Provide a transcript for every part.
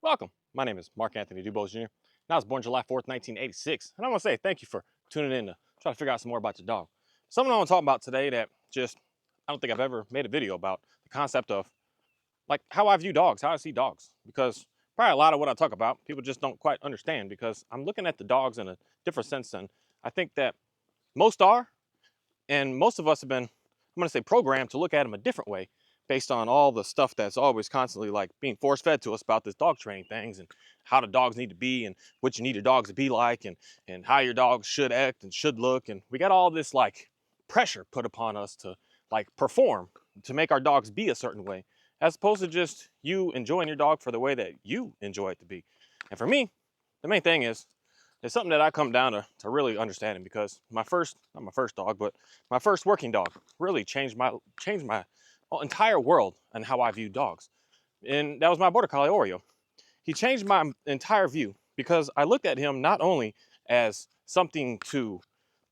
Welcome. My name is Mark Anthony Dubose Jr. And I was born July 4th, 1986. And I want to say thank you for tuning in to try to figure out some more about your dog. Something I want to talk about today that just I don't think I've ever made a video about the concept of like how I view dogs, how I see dogs. Because probably a lot of what I talk about, people just don't quite understand because I'm looking at the dogs in a different sense than I think that most are. And most of us have been, I'm going to say, programmed to look at them a different way based on all the stuff that's always constantly like being force fed to us about this dog training things and how the dogs need to be and what you need your dogs to be like and how your dogs should act and should look. And we got all this like pressure put upon us to like perform to make our dogs be a certain way as opposed to just you enjoying your dog for the way that you enjoy it to be. And for me, the main thing is it's something that I come down to really understanding because my first, not my first dog, but my first working dog really changed my entire world and how I view dogs. And that was my border collie Oreo. He changed my entire view because I looked at him not only as something to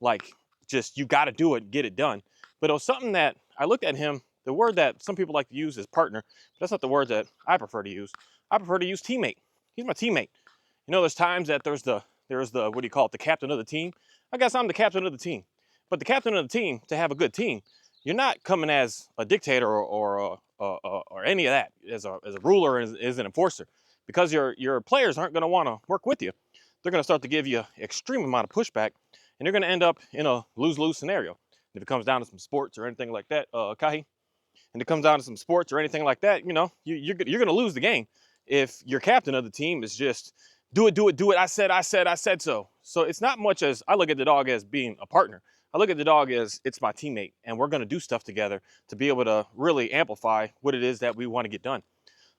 like just you got to do it, get it done, but it was something that I looked at him. The word that some people like to use is partner, but that's not the word that I prefer to use. I prefer to use teammate. He's my teammate. You know, there's times that there's the what do you call it, the captain of the team. I guess I'm the captain of the team. But the captain of the team, to have a good team, you're not coming as a dictator or any of that as a ruler as an enforcer, because your players aren't going to want to work with you. They're going to start to give you extreme amount of pushback, and you're going to end up in a lose-lose scenario. If it comes down to some sports or anything like that, Kahi, and it comes down to some sports or anything like that, you know, you're going to lose the game if your captain of the team is just do it, do it, do it. I said so. So it's not much as I look at the dog as being a partner. I look at the dog as it's my teammate, and we're going to do stuff together to be able to really amplify what it is that we want to get done.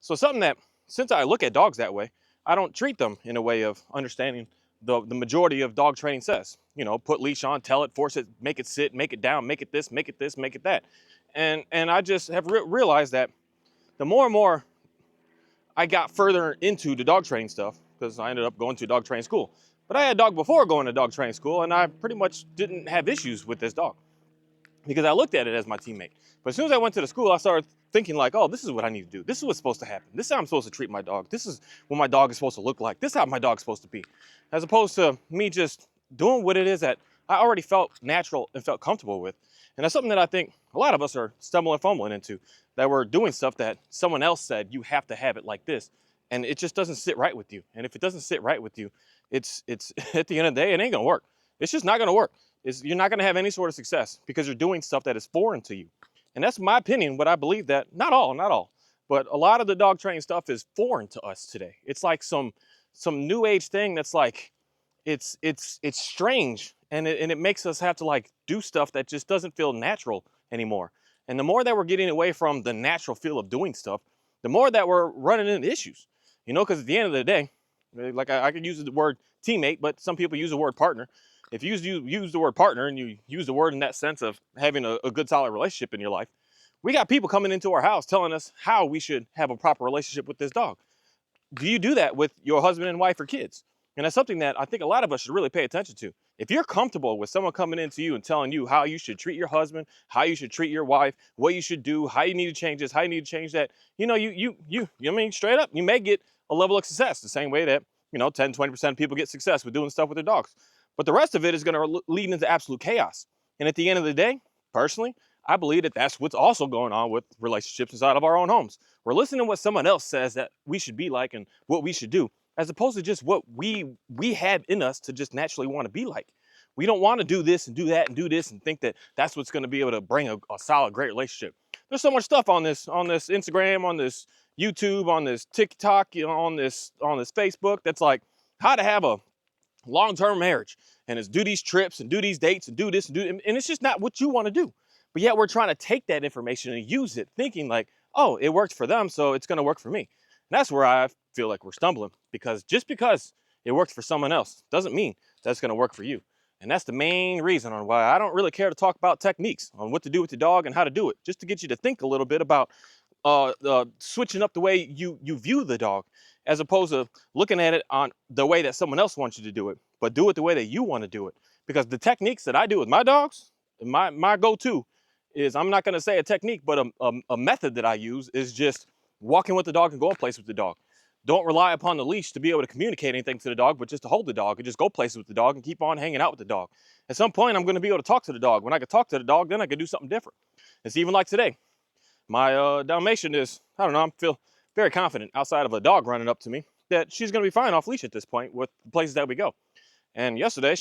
So something that, since I look at dogs that way, I don't treat them in a way of understanding the majority of dog training says. You know, put leash on, tell it, force it, make it sit, make it down, make it this, make it this, make it that. And I just have realized that the more and more I got further into the dog training stuff, because I ended up going to dog training school. But I had a dog before going to dog training school, and I pretty much didn't have issues with this dog because I looked at it as my teammate. But as soon as I went to the school, I started thinking like, oh, this is what I need to do. This is what's supposed to happen. This is how I'm supposed to treat my dog. This is what my dog is supposed to look like. This is how my dog's supposed to be. As opposed to me just doing what it is that I already felt natural and felt comfortable with. And that's something that I think a lot of us are stumbling and fumbling into, that we're doing stuff that someone else said, you have to have it like this. And it just doesn't sit right with you. And if it doesn't sit right with you, it's at the end of the day, it ain't gonna work. It's just not gonna work. You're not gonna have any sort of success because you're doing stuff that is foreign to you. And that's my opinion, but I believe that not all, but a lot of the dog training stuff is foreign to us today. It's like some new age thing that's like it's strange, and it makes us have to like do stuff that just doesn't feel natural anymore. And the more that we're getting away from the natural feel of doing stuff, the more that we're running into issues. You know, because at the end of the day, like I could use the word teammate, but some people use the word partner. If you use the word partner and you use the word in that sense of having a good solid relationship in your life, we got people coming into our house telling us how we should have a proper relationship with this dog. Do you do that with your husband and wife or kids? And that's something that I think a lot of us should really pay attention to. If you're comfortable with someone coming into you and telling you how you should treat your husband, how you should treat your wife, what you should do, how you need to change this, how you need to change that, you know, I mean, straight up, you may get a level of success the same way that, you know, 10, 20% of people get success with doing stuff with their dogs. But the rest of it is going to lead into absolute chaos. And at the end of the day, personally, I believe that that's what's also going on with relationships inside of our own homes. We're listening to what someone else says that we should be like and what we should do, as opposed to just what we have in us to just naturally want to be like. We don't want to do this and do that and do this and think that that's what's going to be able to bring a solid, great relationship. There's so much stuff on this Instagram, on this YouTube, on this TikTok, you know, on this Facebook that's like how to have a long-term marriage, and it's do these trips and do these dates and do this and do, and it's just not what you want to do. But yet we're trying to take that information and use it thinking like, oh, it worked for them, so it's going to work for me. And that's where I feel like we're stumbling, because just because it worked for someone else doesn't mean that's going to work for you. And that's the main reason on why I don't really care to talk about techniques on what to do with your dog and how to do it, just to get you to think a little bit about switching up the way you view the dog, as opposed to looking at it on the way that someone else wants you to do it, but do it the way that you want to do it. Because the techniques that I do with my dogs, my go-to is, I'm not going to say a technique, but a method that I use is just walking with the dog and going place with the dog. don't rely upon the leash to be able to communicate anything to the dog, but just to hold the dog and just go places with the dog and keep on hanging out with the dog. At some point, I'm going to be able to talk to the dog. When I can talk to the dog, then I can do something different. It's even like today. My Dalmatian is, I don't know, I feel very confident outside of a dog running up to me that she's going to be fine off leash at this point with the places that we go. And yesterday,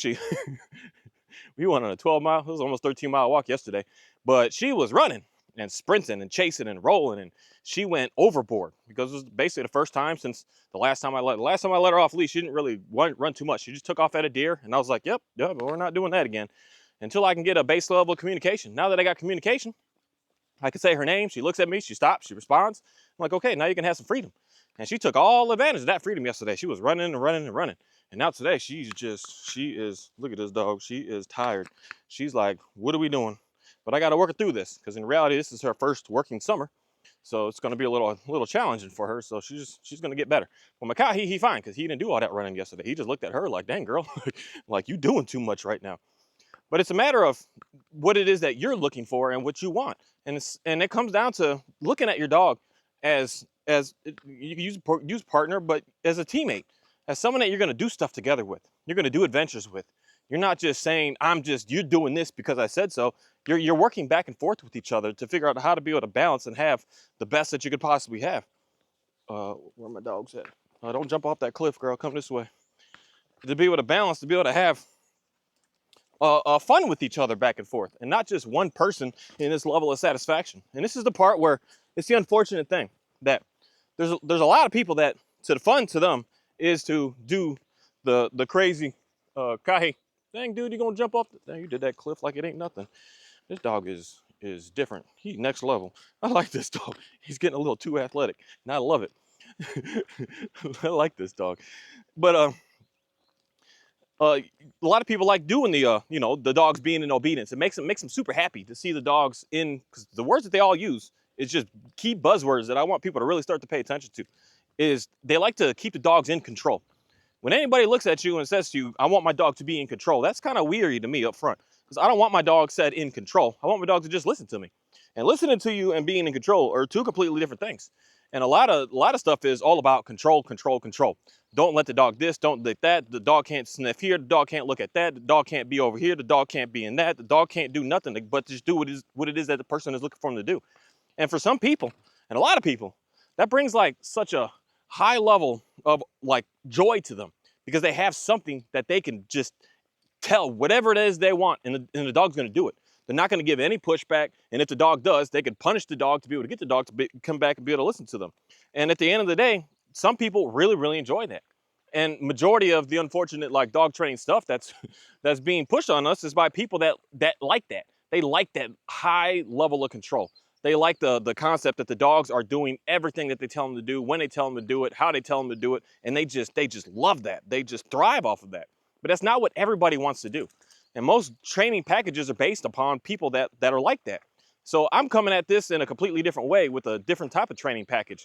we went on a 12-mile, it was almost 13-mile walk yesterday, but she was running and sprinting and chasing and rolling, and she went overboard because it was basically the first time since the last time I let her off leash. She didn't really run too much. She just took off at a deer, and I was like, yep, but we're not doing that again until I can get a base level of communication. Now that I got communication, I can say her name. She looks at me. She stops. She responds. I'm like, okay, now you can have some freedom. And she took all advantage of that freedom yesterday. She was running and running and running. And now today, she is, look at this dog. She is tired. She's like, what are we doing? But I got to work her through this because in reality, this is her first working summer. So it's going to be a little challenging for her. So she's going to get better. Well, Makai, he fine because he didn't do all that running yesterday. He just looked at her like, dang, girl, like you doing too much right now. But it's a matter of what it is that you're looking for and what you want. And it comes down to looking at your dog as you can use partner, but as a teammate, as someone that you're going to do stuff together with. You're going to do adventures with. You're not just saying, you're doing this because I said so. You're working back and forth with each other to figure out how to be able to balance and have the best that you could possibly have. Where are my dogs at? Don't jump off that cliff, girl. Come this way. To be able to balance, to be able to have fun with each other back and forth, and not just one person in this level of satisfaction. And this is the part where it's the unfortunate thing that there's a lot of people that the fun to them is to do the crazy Kahi. Dang, dude, you gonna jump off? Dang, you did that cliff like it ain't nothing. This dog is different. He's next level. I like this dog. He's getting a little too athletic, and I love it. I like this dog, but a lot of people like doing the dogs being in obedience. It makes them super happy to see the dogs in, because the words that they all use is just key buzzwords that I want people to really start to pay attention to. Is they like to keep the dogs in control. When anybody looks at you and says to you, I want my dog to be in control, that's kind of weird to me up front, because I don't want my dog said in control. I want my dog to just listen to me. And listening to you and being in control are two completely different things. And a lot of stuff is all about control, control, control. Don't let the dog this, don't let that. The dog can't sniff here. The dog can't look at that. The dog can't be over here. The dog can't be in that. The dog can't do nothing but just do what it is that the person is looking for him to do. And for some people, and a lot of people, that brings like such a high level of like joy to them, because they have something that they can just tell whatever it is they want, and the dog's going to do it. They're not going to give any pushback, and if the dog does, they can punish the dog to be able to get the dog to come back and be able to listen to them. And at the end of the day, some people really, really enjoy that. And majority of the unfortunate like dog training stuff that's being pushed on us is by people that like that. They like that high level of control. They like the concept that the dogs are doing everything that they tell them to do, when they tell them to do it, how they tell them to do it, and they just love that. They just thrive off of that. But that's not what everybody wants to do. And most training packages are based upon people that are like that. So I'm coming at this in a completely different way with a different type of training program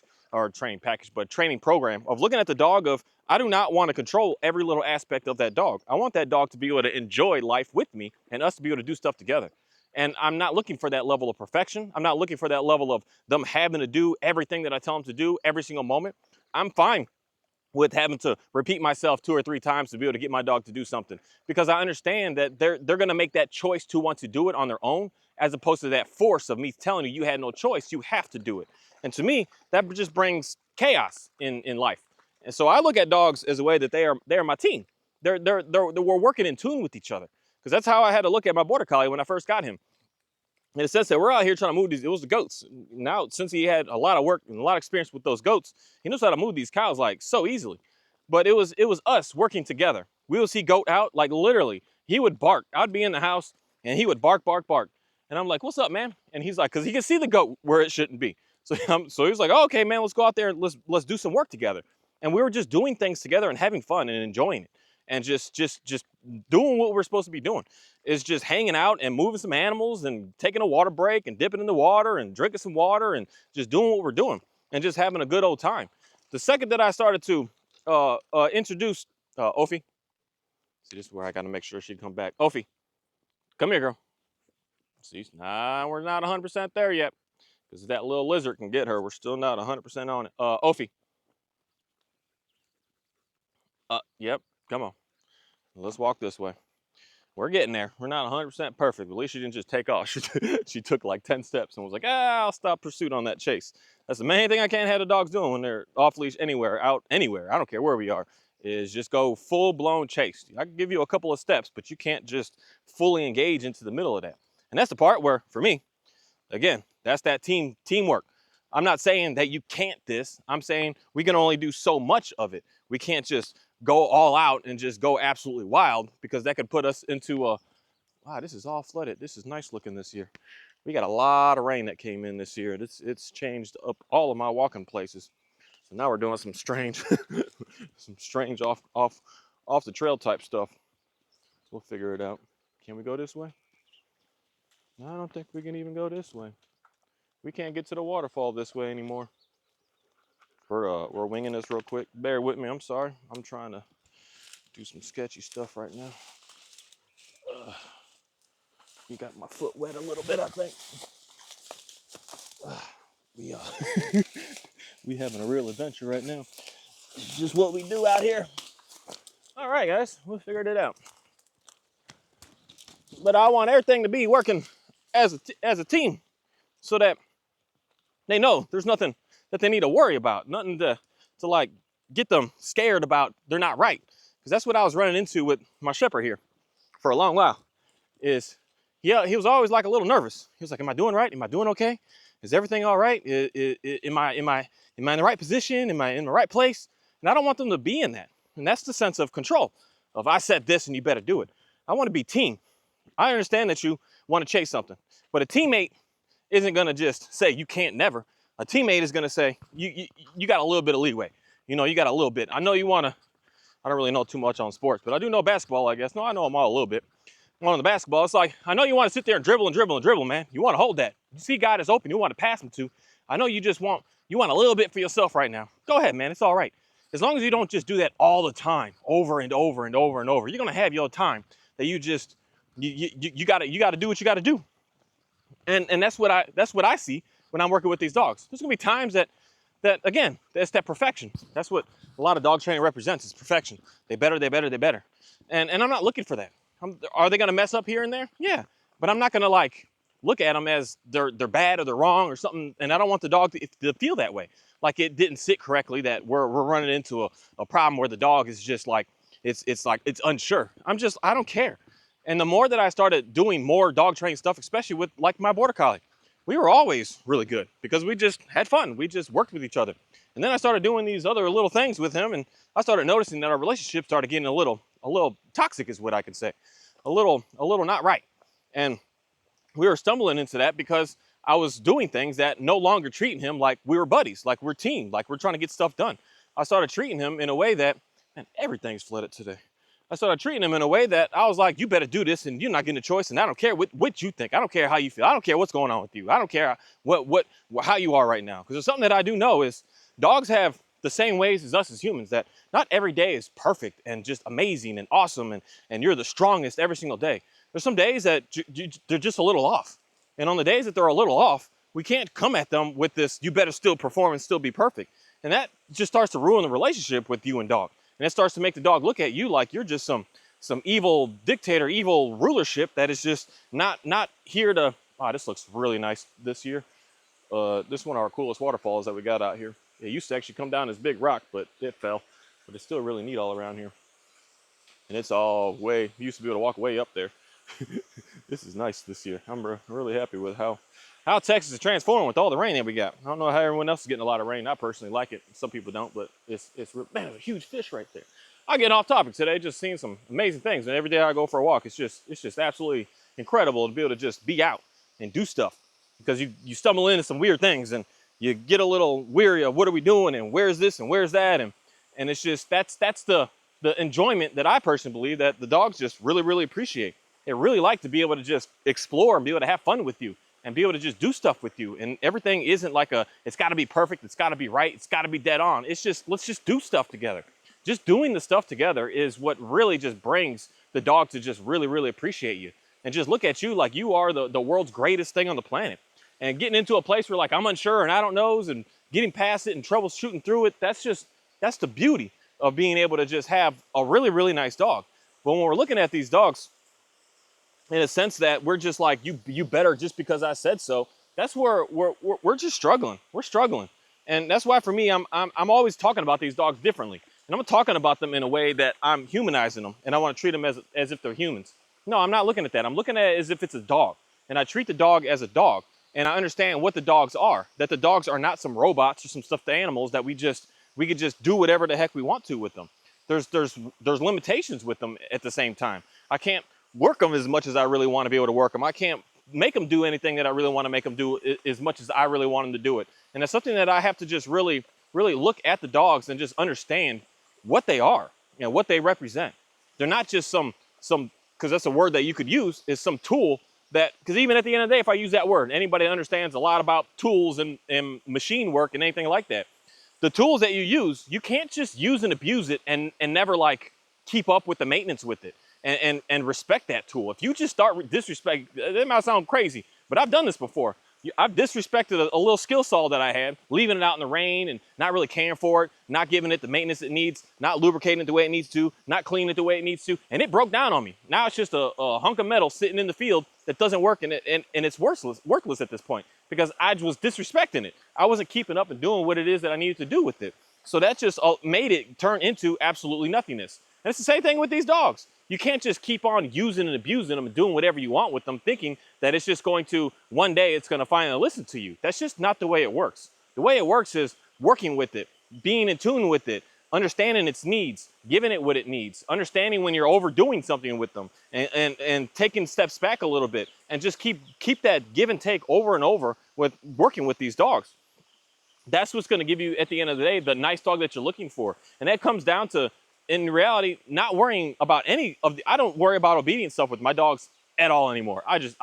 of looking at the dog of, I do not want to control every little aspect of that dog. I want that dog to be able to enjoy life with me and us to be able to do stuff together. And I'm not looking for that level of perfection. I'm not looking for that level of them having to do everything that I tell them to do every single moment. I'm fine with having to repeat myself 2 or 3 times to be able to get my dog to do something, because I understand that they're going to make that choice to want to do it on their own, as opposed to that force of me telling you you had no choice, you have to do it. And to me, that just brings chaos in life. And so I look at dogs as a way that they are my team. We're working in tune with each other, because that's how I had to look at my border collie when I first got him. And it says that we're out here trying to move these, it was the goats. Now, since he had a lot of work and a lot of experience with those goats, he knows how to move these cows like so easily. But it was us working together. We would see goat out, like literally, he would bark. I'd be in the house and he would bark, bark, bark. And I'm like, what's up, man? And he's like, because he can see the goat where it shouldn't be. So, so he was like, oh, okay, man, let's go out there and let's do some work together. And we were just doing things together and having fun and enjoying it. And just doing what we're supposed to be doing, is just hanging out and moving some animals and taking a water break and dipping in the water and drinking some water and just doing what we're doing and just having a good old time. The second that I started to introduce Ophi, see, this is where I got to make sure she'd come back. Ophi, come here, girl. See, nah, we're not 100% there yet, because that little lizard can get her. We're still not 100% on it. Ophi, Yep, come on. Let's walk this way. We're getting there. We're not 100% perfect, but at least she didn't just take off. She took like 10 steps and was like, I'll stop pursuit on that chase. That's the main thing I can't have the dogs doing when they're off leash anywhere, out anywhere. I don't care where we are, is just go full blown chase. I can give you a couple of steps, but you can't just fully engage into the middle of that. And that's the part where, for me, again, that's that teamwork. I'm not saying that you can't this. I'm saying we can only do so much of it. We can't just go all out and just go absolutely wild, because that could put us into a, wow, this is all flooded. This is nice looking this year. We got a lot of rain that came in this year. It's changed up all of my walking places. So now we're doing some strange, some strange off the trail type stuff. We'll figure it out. Can we go this way? No, I don't think we can even go this way. We can't get to the waterfall this way anymore. We're winging this real quick. Bear with me. I'm sorry. I'm trying to do some sketchy stuff right now. You got my foot wet a little bit, I think. We having a real adventure right now. It's just what we do out here. All right, guys, we figured it out. But I want everything to be working as a team, so that they know there's nothing that they need to worry about, nothing to like get them scared about they're not right. Because that's what I was running into with my shepherd here for a long while. Is yeah, he was always like a little nervous. He was like, "Am I doing right? Am I doing okay? Is everything all right? Am I in the right position? Am I in the right place?" And I don't want them to be in that. And that's the sense of control. Of, I said this and you better do it. I want to be team. I understand that you want to chase something, but a teammate isn't going to just say you can't never. A teammate is going to say you got a little bit of leeway. You know, you got a little bit. I know you want to. I don't really know too much on sports, but I do know basketball, I guess. No, I know them all a little bit. On the basketball, it's like, I know you want to sit there and dribble, man. You want to hold that. You see a guy that's open, you want to pass him to. I know you want a little bit for yourself right now. Go ahead, man. It's all right. As long as you don't just do that all the time, over and over and over and over, you're gonna have your time that you gotta do what you gotta do. And that's what I see when I'm working with these dogs. There's gonna be times that again, that's that perfection. That's what a lot of dog training represents, is perfection. They better. And I'm not looking for that. Are they gonna mess up here and there? Yeah. But I'm not gonna like look at them as they're bad or they're wrong or something. And I don't want the dog to feel that way. Like it didn't sit correctly, that we're running into a problem where the dog is just like, it's unsure. I don't care. And the more that I started doing more dog training stuff, especially with like my border collie, we were always really good because we just had fun. We just worked with each other. And then I started doing these other little things with him, and I started noticing that our relationship started getting a little toxic, is what I could say. A little not right. And we were stumbling into that because I was doing things that no longer treating him like we were buddies, like we're team, like we're trying to get stuff done. I started treating him in a way that, man, everything's flooded today. I started treating him in a way that I was like, you better do this and you're not getting a choice, and I don't care what you think. I don't care how you feel. I don't care what's going on with you. I don't care how you are right now. Because there's something that I do know is dogs have the same ways as us as humans, that not every day is perfect and just amazing and awesome and you're the strongest every single day. There's some days that they're just a little off. And on the days that they're a little off, we can't come at them with this, you better still perform and still be perfect. And that just starts to ruin the relationship with you and dog. And it starts to make the dog look at you like you're just some evil dictator, evil rulership that is just not here to, wow, this looks really nice this year. This is one of our coolest waterfalls that we got out here. It used to actually come down this big rock, but it fell. But it's still really neat all around here. And it's all you used to be able to walk way up there. This is nice this year. I'm really happy with how Texas is transforming with all the rain that we got. I don't know how everyone else is getting a lot of rain. I personally like it. Some people don't, but it's man, a huge fish right there. I get off topic today, just seeing some amazing things. And every day I go for a walk, it's just absolutely incredible to be able to just be out and do stuff, because you stumble into some weird things and you get a little weary of what are we doing and where's this and where's that, and it's just that's the enjoyment that I personally believe that the dogs just really appreciate. They really like to be able to just explore and be able to have fun with you and be able to just do stuff with you. And everything isn't like it's got to be perfect, it's got to be right, it's got to be dead on. It's just, let's just do stuff together. Just doing the stuff together is what really just brings the dog to just really appreciate you and just look at you like you are the world's greatest thing on the planet. And getting into a place where like I'm unsure and I don't know, and getting past it and troubleshooting through it, that's the beauty of being able to just have a really, really nice dog. But when we're looking at these dogs, in a sense that we're just like, you better just because I said so, that's where we're just struggling. We're struggling. And that's why for me, I'm always talking about these dogs differently. And I'm talking about them in a way that I'm humanizing them, and I want to treat them as if they're humans. No, I'm not looking at that. I'm looking at it as if it's a dog. And I treat the dog as a dog. And I understand what the dogs are, that the dogs are not some robots or some stuffed animals that we could just do whatever the heck we want to with them. There's limitations with them at the same time. I can't work them as much as I really want to be able to work them. I can't make them do anything that I really want to make them do as much as I really want them to do it. And that's something that I have to just really look at the dogs and just understand what they are, what they represent. They're not just some, because that's a word that you could use, is some tool that, because even at the end of the day, if I use that word, anybody that understands a lot about tools and machine work and anything like that, the tools that you use, you can't just use and abuse it and never like keep up with the maintenance with it and respect that tool. If you just start disrespect, it might sound crazy, but I've done this before. I've disrespected a little skill saw that I had, leaving it out in the rain and not really caring for it, not giving it the maintenance it needs, not lubricating it the way it needs to, not cleaning it the way it needs to, and it broke down on me. Now it's just a hunk of metal sitting in the field that doesn't work, and it's worthless at this point because I was disrespecting it. I wasn't keeping up and doing what it is that I needed to do with it. So that just made it turn into absolutely nothingness. And it's the same thing with these dogs. You can't just keep on using and abusing them and doing whatever you want with them, thinking that it's just going to, one day it's going to finally listen to you. That's just not the way it works. The way it works is working with it, being in tune with it, understanding its needs, giving it what it needs, understanding when you're overdoing something with them, and taking steps back a little bit, and just keep that give and take over and over with working with these dogs. That's what's going to give you, at the end of the day, the nice dog that you're looking for. And that comes down to, in reality, not worrying about any of the, I don't worry about obedience stuff with my dogs at all anymore. I just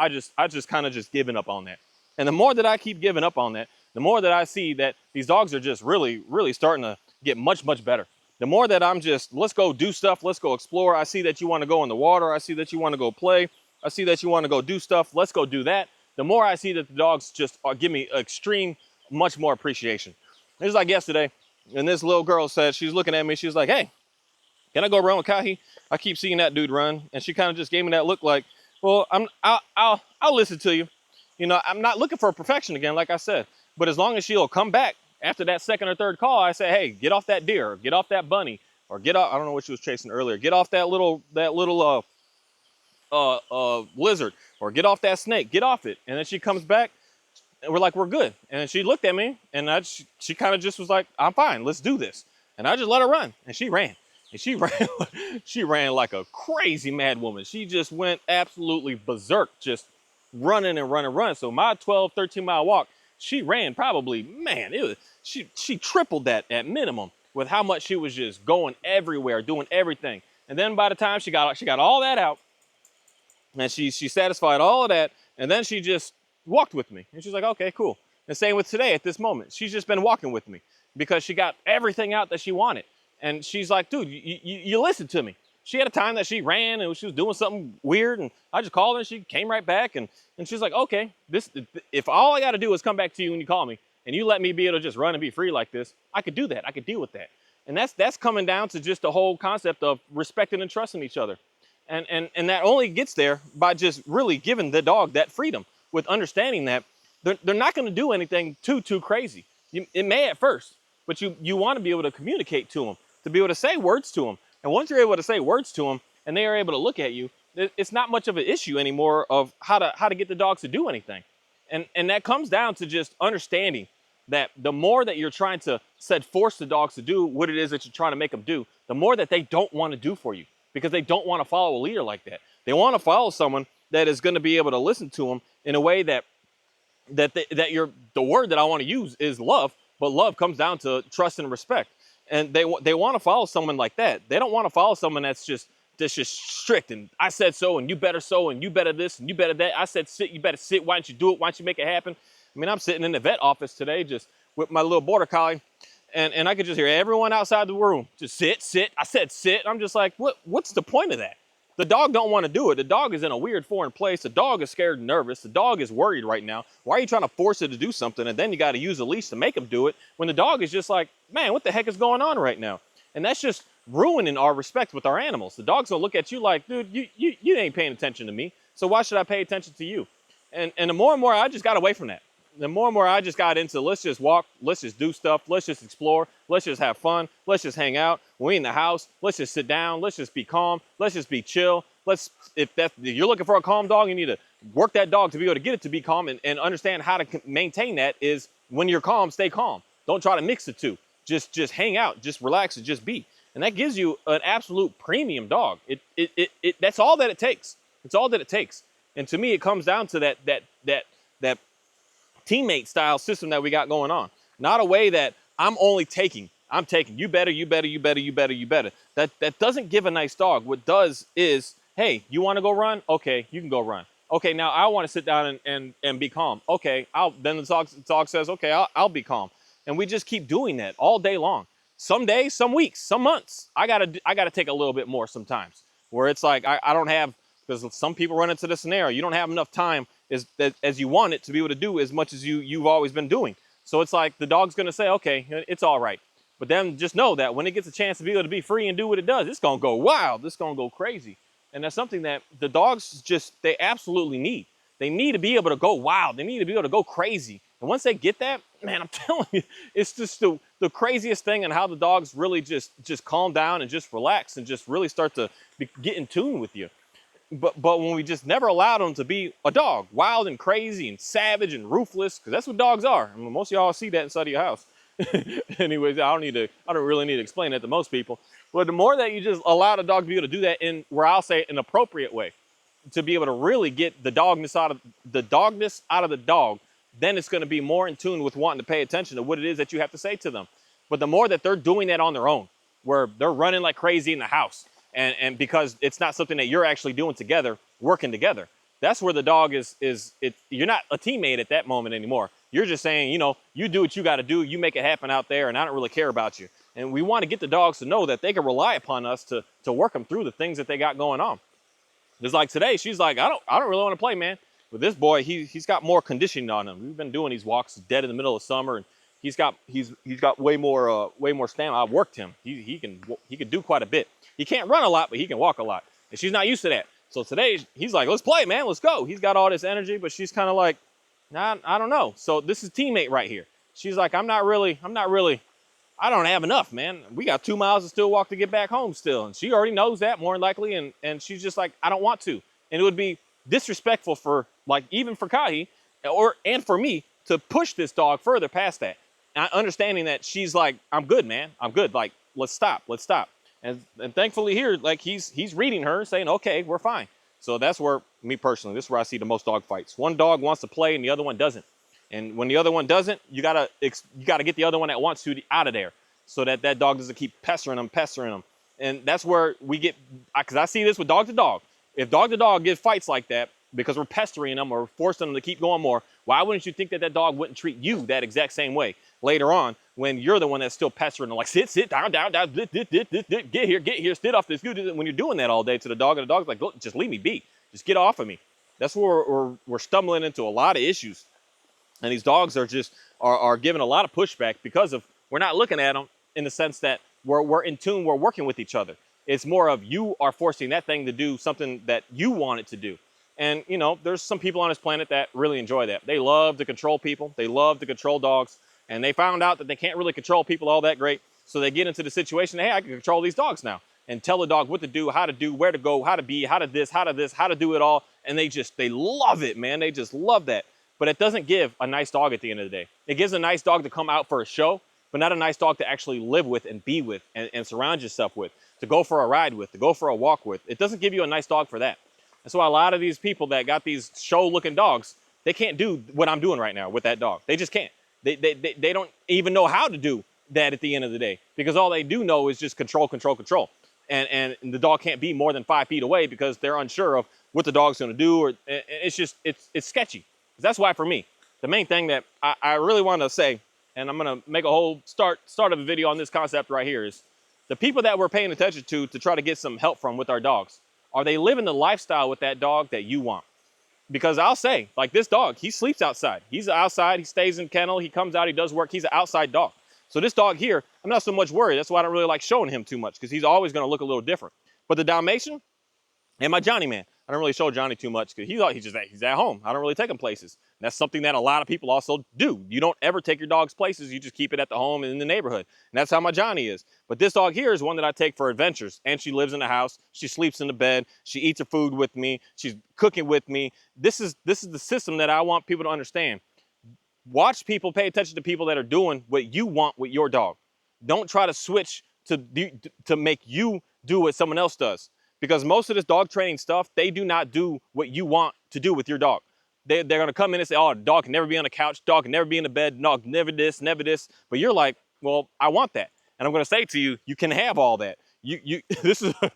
kind of just given up on that. And the more that I keep giving up on that, the more that I see that these dogs are just really, really starting to get much, much better. The more that I'm just, let's go do stuff, let's go explore. I see that you want to go in the water. I see that you want to go play. I see that you want to go do stuff. Let's go do that. The more I see that the dogs just give me extreme, much more appreciation. It was like yesterday, and this little girl said, she's looking at me, she's like, hey, can I go run with Kahi? I keep seeing that dude run. And she kind of just gave me that look like, well, I'll listen to you. I'm not looking for perfection again, like I said. But as long as she'll come back after that second or third call, I say, hey, get off that deer, or get off that bunny, or get off, I don't know what she was chasing earlier. Get off that little lizard, or get off that snake, get off it. And then she comes back and we're like, we're good. And then she looked at me and she kind of just was like, I'm fine, let's do this. And I just let her run, and she ran. And she ran like a crazy mad woman. She just went absolutely berserk, just running and running. So my 12, 13-mile walk, she ran probably, man, she tripled that at minimum with how much she was just going everywhere, doing everything. And then by the time she got all that out, and she satisfied all of that, and then she just walked with me. And she's like, okay, cool. And same with today at this moment. She's just been walking with me because she got everything out that she wanted. And she's like, dude, you listen to me. She had a time that she ran and she was doing something weird, and I just called her and she came right back, and she's like, okay, if all I got to do is come back to you when you call me and you let me be able to just run and be free like this, I could do that. I could deal with that. And that's coming down to just the whole concept of respecting and trusting each other. And that only gets there by just really giving the dog that freedom, with understanding that they're not going to do anything too crazy. It may at first, but you want to be able to communicate to them, to be able to say words to them. And once you're able to say words to them and they are able to look at you, it's not much of an issue anymore of how to get the dogs to do anything. And that comes down to just understanding that the more that you're trying to force the dogs to do what it is that you're trying to make them do, the more that they don't want to do for you, because they don't want to follow a leader like that. They want to follow someone that is going to be able to listen to them in a way that the word that I want to use is love, but love comes down to trust and respect. And they want to follow someone like that. They don't want to follow someone that's just strict and I said so and you better so and you better this and you better that. I said sit, you better sit. Why don't you do it? Why don't you make it happen? I mean, I'm sitting in the vet office today just with my little border collie, and I could just hear everyone outside the room just sit. I said sit. I'm just like, what's the point of that? The dog don't want to do it. The dog is in a weird foreign place. The dog is scared and nervous. The dog is worried right now. Why are you trying to force it to do something? And then you got to use a leash to make him do it when the dog is just like, man, what the heck is going on right now? And that's just ruining our respect with our animals. The dog's gonna look at you like, dude, you ain't paying attention to me. So why should I pay attention to you? And the more and more I just got away from that. The more and more I just got into, let's just walk, let's just do stuff, let's just explore, let's just have fun, let's just hang out. When we in the house, let's just sit down, let's just be calm, let's just be chill. If you're looking for a calm dog, you need to work that dog to be able to get it to be calm and understand how to maintain that is when you're calm, stay calm. Don't try to mix the two. Just hang out, just relax and just be. And that gives you an absolute premium dog. That's all that it takes. It's all that it takes. And to me, it comes down to that teammate style system that we got going on. Not a way that I'm only taking. I'm taking. You better, you better, you better, you better, you better. That doesn't give a nice dog. What does is, hey, you want to go run? Okay, you can go run. Okay, now I want to sit down and be calm. Okay, then the dog says, okay, I'll be calm. And we just keep doing that all day long. Some days, some weeks, some months, I gotta take a little bit more sometimes. Where it's like I don't have, because some people run into the scenario, you don't have enough time as you want it to be able to do as much as you've always been doing. So it's like the dog's gonna say, okay, it's all right. But then just know that when it gets a chance to be able to be free and do what it does, it's gonna go wild, it's gonna go crazy. And that's something that the dogs they absolutely need. They need to be able to go wild. They need to be able to go crazy. And once they get that, man, I'm telling you, it's just the craziest thing, and how the dogs really just calm down and just relax and just really start to get in tune with you. But when we just never allowed them to be a dog, wild and crazy and savage and ruthless, because that's what dogs are. I mean, most of y'all see that inside of your house. Anyways, I don't really need to explain that to most people. But the more that you just allow the dog to be able to do that in, where I'll say, an appropriate way, to be able to really get the dogness out of the dog, then it's going to be more in tune with wanting to pay attention to what it is that you have to say to them. But the more that they're doing that on their own, where they're running like crazy in the house, and because it's not something that you're actually doing together, working together, that's where the dog you're not a teammate at that moment anymore. You're just saying, you do what you got to do, you make it happen out there, and I don't really care about you. And we want to get the dogs to know that they can rely upon us to work them through the things that they got going on. Just like today, she's like, I don't really want to play, man. With this boy, he's got more conditioning on him. We've been doing these walks dead in the middle of summer, and he's got way more stamina. I've worked him. He can do quite a bit. He can't run a lot, but he can walk a lot. And she's not used to that. So today he's like, let's play, man, let's go. He's got all this energy, but she's kind of like, nah, I don't know. So this is teammate right here. She's like, I don't have enough, man. We got 2 miles to still walk to get back home still. And she already knows that more than likely. And she's just like, I don't want to. And it would be disrespectful for, like, even for Kahi and for me to push this dog further past that. And understanding that she's like, I'm good, man. I'm good. Like, let's stop. And thankfully here, like, he's reading her saying, okay, we're fine. So that's where, me personally, this is where I see the most dog fights. One dog wants to play and the other one doesn't. And when the other one doesn't, you gotta get the other one that wants to out of there, so that dog doesn't keep pestering them. And that's where we get, because I see this with dog to dog. If dog to dog get fights like that because we're pestering them or forcing them to keep going more, why wouldn't you think that dog wouldn't treat you that exact same way later on, when you're the one that's still pestering them, like, sit down, get here, sit off this. When you're doing that all day to the dog, and the dog's like, look, just leave me be, just get off of me. That's where we're stumbling into a lot of issues. And these dogs are giving a lot of pushback because of, we're not looking at them in the sense that we're in tune, we're working with each other. It's more of, you are forcing that thing to do something that you want it to do. And, there's some people on this planet that really enjoy that. They love to control people. They love to control dogs. And they found out that they can't really control people all that great. So they get into the situation, hey, I can control these dogs now. And tell the dog what to do, how to do, where to go, how to be, how to do it all. And they love it, man. They just love that. But it doesn't give a nice dog at the end of the day. It gives a nice dog to come out for a show, but not a nice dog to actually live with and be with and surround yourself with, to go for a ride with, to go for a walk with. It doesn't give you a nice dog for that. That's why a lot of these people that got these show-looking dogs, they can't do what I'm doing right now with that dog. They just can't. They don't even know how to do that at the end of the day, because all they do know is just control. And the dog can't be more than 5 feet away because they're unsure of what the dog's going to do, or it's sketchy. That's why, for me, the main thing that I really want to say, and I'm going to make a whole start of a video on this concept right here, is the people that we're paying attention to try to get some help from with our dogs. Are they living the lifestyle with that dog that you want? Because I'll say, like, this dog, he sleeps outside. He's outside. He stays in kennel. He comes out. He does work. He's an outside dog. So this dog here, I'm not so much worried. That's why I don't really like showing him too much, because he's always going to look a little different. But the Dalmatian and my Johnny man, I don't really show Johnny too much because he's at home. I don't really take him places. And that's something that a lot of people also do. You don't ever take your dog's places. You just keep it at the home and in the neighborhood. And that's how my Johnny is. But this dog here is one that I take for adventures. And she lives in the house. She sleeps in the bed. She eats her food with me. She's cooking with me. This is the system that I want people to understand. Watch people, pay attention to people that are doing what you want with your dog. Don't try to switch to make you do what someone else does. Because most of this dog training stuff, they do not do what you want to do with your dog. They're going to come in and say, oh, the dog can never be on the couch, dog can never be in the bed, dog never this, never this. But you're like, well, I want that. And I'm going to say to you, you can have all that. This is, I'm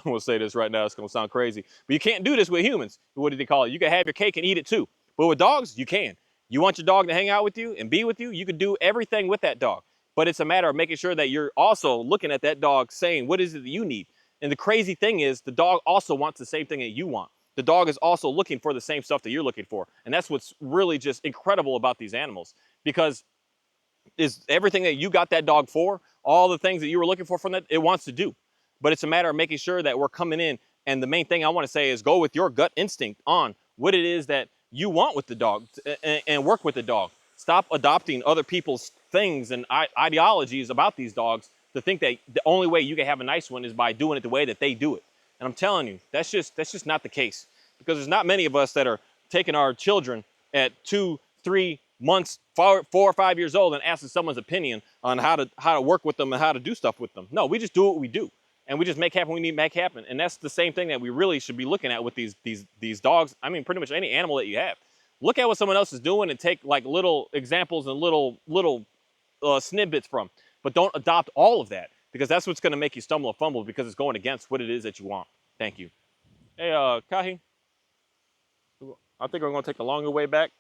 going to say this right now, it's going to sound crazy. But you can't do this with humans. What do they call it? You can have your cake and eat it too. But with dogs, you can. You want your dog to hang out with you and be with you, you can do everything with that dog. But it's a matter of making sure that you're also looking at that dog saying, what is it that you need? And the crazy thing is the dog also wants the same thing that you want. The dog is also looking for the same stuff that you're looking for. And that's what's really just incredible about these animals, because is everything that you got that dog for, all the things that you were looking for from that, it wants to do. But it's a matter of making sure that we're coming in. And the main thing I want to say is go with your gut instinct on what it is that you want with the dog and work with the dog. Stop adopting other people's things and ideologies about these dogs to think that the only way you can have a nice one is by doing it the way that they do it. And I'm telling you, that's just not the case, because there's not many of us that are taking our children at 2, 3 months, 4 or 5 years old and asking someone's opinion on how to work with them and how to do stuff with them. No, we just do what we do. And we just make happen what we need to make happen. And that's the same thing that we really should be looking at with these dogs. I mean, pretty much any animal that you have. Look at what someone else is doing and take like little examples and little snippets from. But don't adopt all of that, because that's what's going to make you stumble and fumble, because it's going against what it is that you want. Thank you. Hey, Kahi, I think we're going to take the longer way back.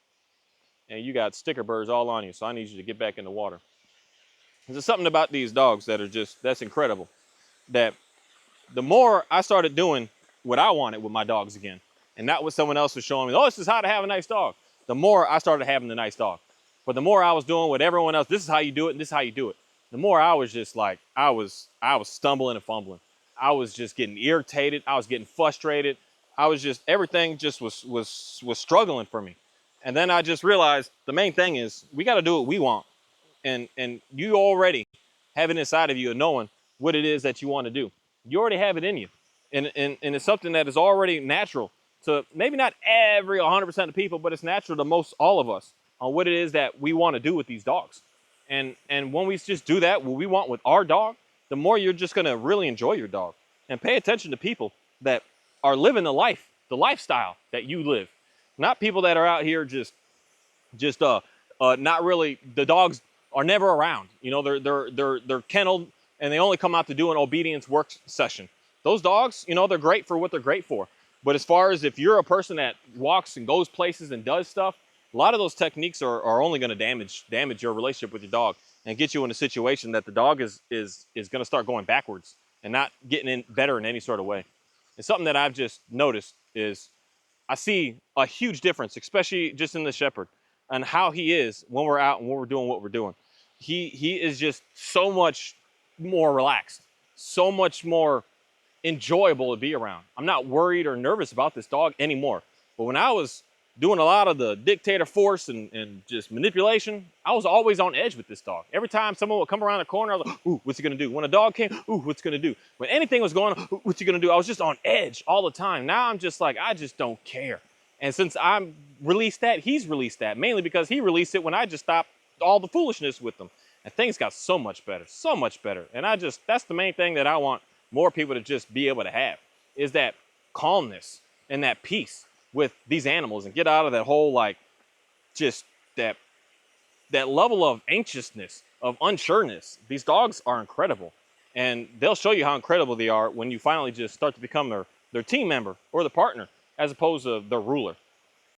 And you got sticker burrs all on you, so I need you to get back in the water. There's something about these dogs that are that's incredible. That the more I started doing what I wanted with my dogs again, and not what someone else was showing me, oh, this is how to have a nice dog, the more I started having the nice dog. But the more I was doing what everyone else, this is how you do it, and this is how you do it, the more I was just like, I was stumbling and fumbling. I was just getting irritated. I was getting frustrated. I was just, everything just was struggling for me. And then I just realized the main thing is we got to do what we want. And you already have it inside of you of knowing what it is that you want to do. You already have it in you. And it's something that is already natural to maybe not every 100% of people, but it's natural to most all of us on what it is that we want to do with these dogs. And when we just do that, what we want with our dog, the more you're just going to really enjoy your dog. And pay attention to people that are living the lifestyle that you live. Not people that are out here just not really, the dogs are never around. You know, they're kenneled and they only come out to do an obedience work session. Those dogs, you know, they're great for what they're great for. But as far as if you're a person that walks and goes places and does stuff, a lot of those techniques are only going to damage your relationship with your dog and get you in a situation that the dog is going to start going backwards and not getting in better in any sort of way. And something that I've just noticed is I see a huge difference, especially just in the shepherd, and how he is when we're out and when we're doing what we're doing. He is just so much more relaxed, so much more enjoyable to be around. I'm not worried or nervous about this dog anymore. But when I was doing a lot of the dictator force and just manipulation, I was always on edge with this dog. Every time someone would come around the corner, I was like, ooh, what's he gonna do? When a dog came, ooh, what's he gonna do? When anything was going on, ooh, what's he gonna do? I was just on edge all the time. Now I'm just like, I just don't care. And since I'm released that, he's released that, mainly because he released it when I just stopped all the foolishness with them. And things got so much better, so much better. And that's the main thing that I want more people to just be able to have, is that calmness and that peace with these animals, and get out of that whole, like, just that level of anxiousness, of unsureness. These dogs are incredible, and they'll show you how incredible they are when you finally just start to become their team member or the partner, as opposed to their ruler.